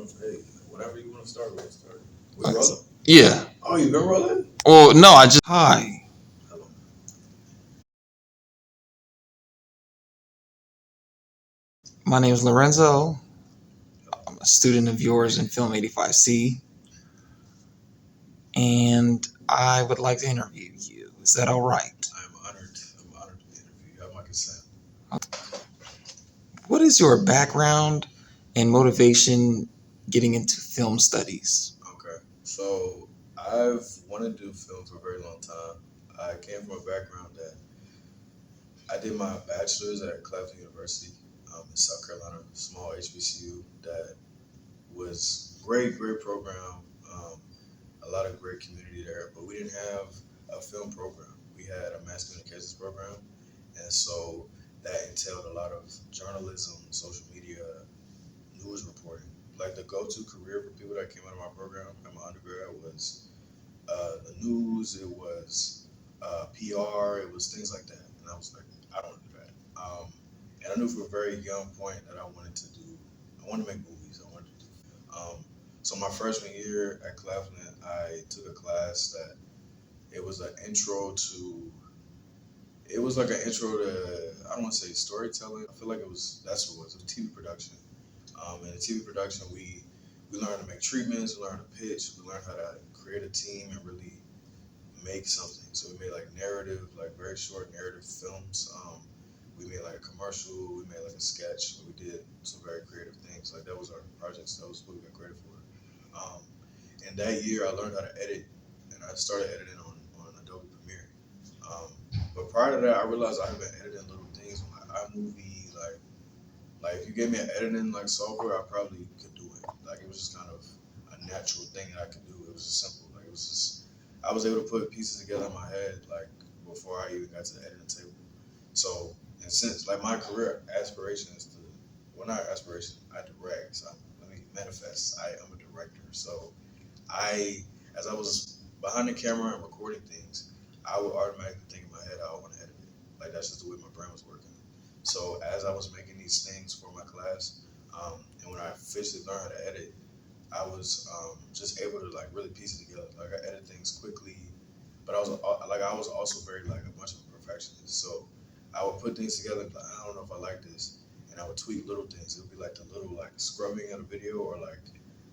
Hey, whatever you want to start, we'll start. We rolling? Yeah. Oh, you been rolling? Well, no, I just hi. Hello. My name is Lorenzo. I'm a student of yours in Film 85C, and I would like to interview you. Is that all right? I'm honored. I'm honored to be interviewed. You have my consent. What is your background and motivation getting into film studies? Okay. So I've wanted to do film for a very long time. I came from a background that I did my bachelor's at Claflin University in South Carolina, small HBCU that was great program. Um, a lot of great community there, but we didn't have a film program. We had a mass communications program, and so that entailed a lot of journalism, social media, news reporting. Like the go-to career for people that came out of my program at my undergrad was the news. It was PR. It was things like that, and I was like, I don't want to do that. And I knew from a very young point that I wanted to do. I wanted to make movies. I wanted to do. So my freshman year at Claflin, I took a class that it was an intro to. It was like an intro to. I don't want to say storytelling. I feel like that's what it was. It was TV production. In TV production, we learned to make treatments. We learned to pitch. We learned how to create a team and really make something. So we made like narrative, like very short narrative films. We made like a commercial. We made like a sketch. We did some very creative things. Like that was our projects. That was what we got credit for. Um, and that year, I learned how to edit, and I started editing on Adobe Premiere. Um, but prior to that, I realized I had been editing little things on like iMovie, like if you gave me an editing like software, I probably could do it. Like it was just kind of a natural thing that I could do. It was just simple. Like it was just I was able to put pieces together in my head like before I even got to the editing table. So and since like my career aspiration is to well not aspiration, I direct. So let me manifest. I am a director. So I as I was behind the camera and recording things, I would automatically think in my head how I want to edit it. Like that's just the way my brain was working. So as I was making these things for my class, and when I officially learned how to edit, I was just able to like really piece it together. Like I edit things quickly, but I was also very like a bunch of a perfectionist. So I would put things together and be like, I don't know if I like this, and I would tweak little things. It would be like the little like scrubbing of a video, or like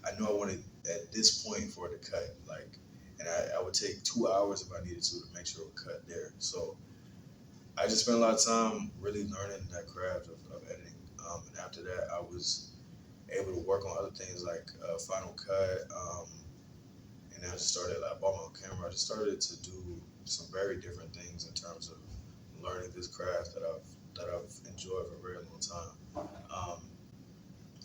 I knew I wanted at this point for it to cut, like, and I would take 2 hours if I needed to make sure it would cut there. So I just spent a lot of time really learning that craft of editing. And after that, I was able to work on other things like Final Cut. And I just started, I bought my own camera. I just started to do some very different things in terms of learning this craft that I've enjoyed for a very long time.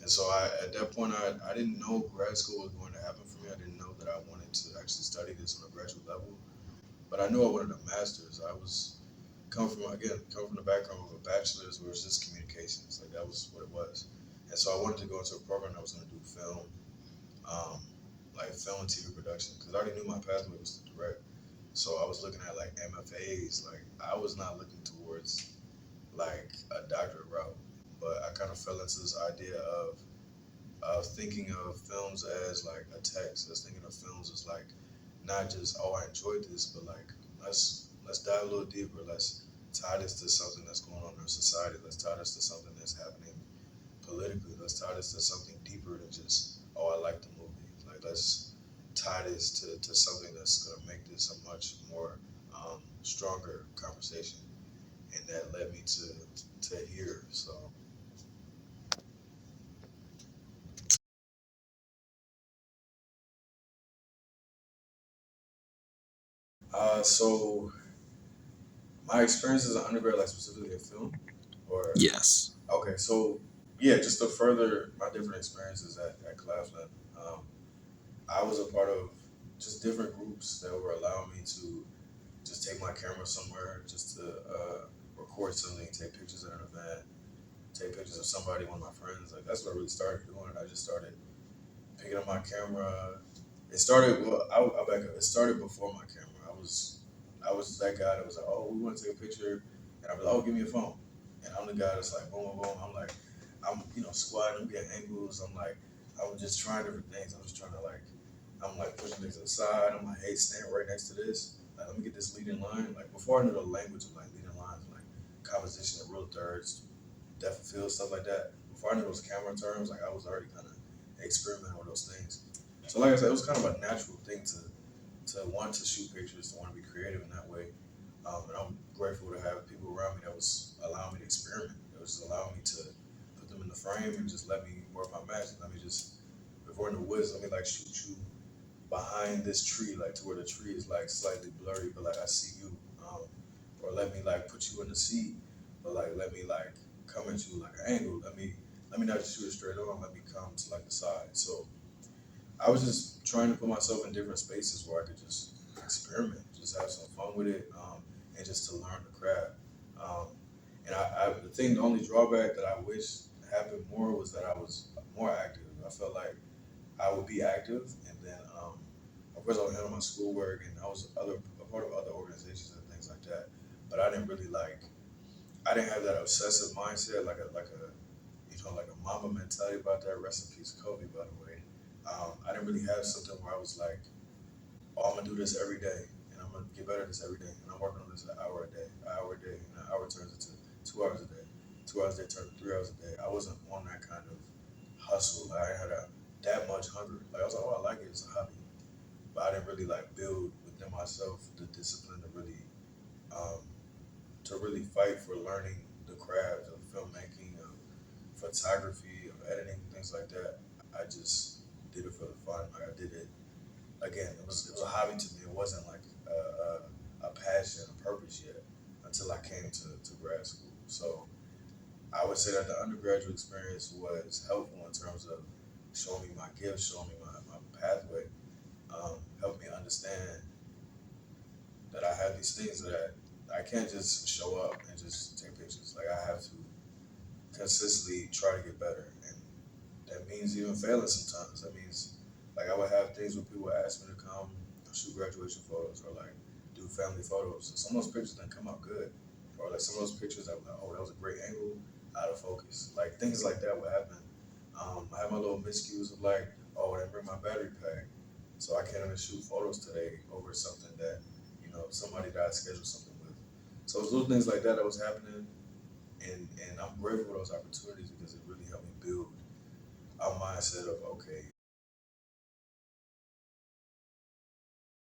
And so at that point, I didn't know grad school was going to happen for me. I didn't know that I wanted to actually study this on a graduate level. But I knew I wanted a master's. I was come from the background of a bachelor's where it's just communications. Like that was what it was. And so I wanted to go into a program that was going to do film, um, like film and TV production, because I already knew my pathway was to direct. So I was looking at like MFAs. Like I was not looking towards like a doctorate route, but I kind of fell into this idea of thinking of films as like a text. As thinking of films as like not just I enjoyed this, but like let's dive a little deeper. Let's tie this to something that's going on in our society. Let's tie this to something that's happening politically. Let's tie this to something deeper than just I like the movie. Like let's tie this to something that's gonna make this a much more stronger conversation. And that led me to here. So so my experience as an undergrad, like specifically in film, or Yes. okay, so yeah, just to further my different experiences at Claflin, um, I was a part of just different groups that were allowing me to just take my camera somewhere, just to record something, take pictures at an event, take pictures of somebody, one of my friends. Like that's what I really started doing. I just started picking up my camera. It started well. I'll back up. It started before my camera. I was that guy that was like, oh, we want to take a picture, and I'd be like, oh, give me a phone, and I'm the guy that's like, boom, boom, boom. I'm like, I'm squatting, I'm getting angles. I'm like, I was just trying different things. I was just trying to like, I'm like pushing things aside. I'm like, hey, stand right next to this. Like, let me get this leading line. Like before I knew the language of like leading lines, like composition of real thirds, depth of field, stuff like that. Before I knew those camera terms, like I was already kind of experimenting with those things. So like I said, it was kind of a natural thing to want to shoot pictures, to want to be creative in that way. And I'm grateful to have people around me that was allowing me to experiment. It was just allowing me to put them in the frame and just let me work my magic. Let me just, if we're in the woods, let me like shoot you behind this tree, like to where the tree is like slightly blurry, but like I see you. Or let me like put you in the seat, but like let me like come at you like an angle. Let me not just shoot it straight on. Let me come to like the side. So I was just trying to put myself in different spaces where I could just experiment, just have some fun with it, and just to learn the craft. Um, the only drawback that I wish happened more was that I was more active. I felt like I would be active, and then of course I would handle my schoolwork, and I was a part of other organizations and things like that. But I didn't really like. I didn't have that obsessive mindset, like a mama mentality about that. Rest in peace, Kobe, by the way. I didn't really have something where I was like, oh, I'm gonna do this every day, and I'm gonna get better at this every day, and I'm working on this an hour a day, an hour a day, and an hour turns into 2 hours a day, 2 hours a day turns to 3 hours a day. I wasn't on that kind of hustle. Like, I had that much hunger. Like I was like, oh, I like it, it's a hobby, but I didn't really like build within myself the discipline um, to really fight for learning the craft of filmmaking, of photography, of editing, things like that. I just did it for the fun. Like I did it again. It was a hobby to me. It wasn't like a passion, a purpose yet until I came to grad school. So I would say that the undergraduate experience was helpful in terms of showing me my gifts, showing me my pathway, helped me understand that I have these things that I can't just show up and just take pictures. Like I have to consistently try to get better, and that means even failing sometimes. That means like I would have things where people would ask me to come shoot graduation photos or like do family photos. And some of those pictures didn't come out good, or like some of those pictures that were like, oh, that was a great angle, out of focus. Like things like that would happen. I have my little miscues of like, oh, I didn't bring my battery pack, so I can't even shoot photos today over something that somebody that I scheduled something with. So it was little things like that that was happening, and I'm grateful for those opportunities because it really helped me build a mindset of okay,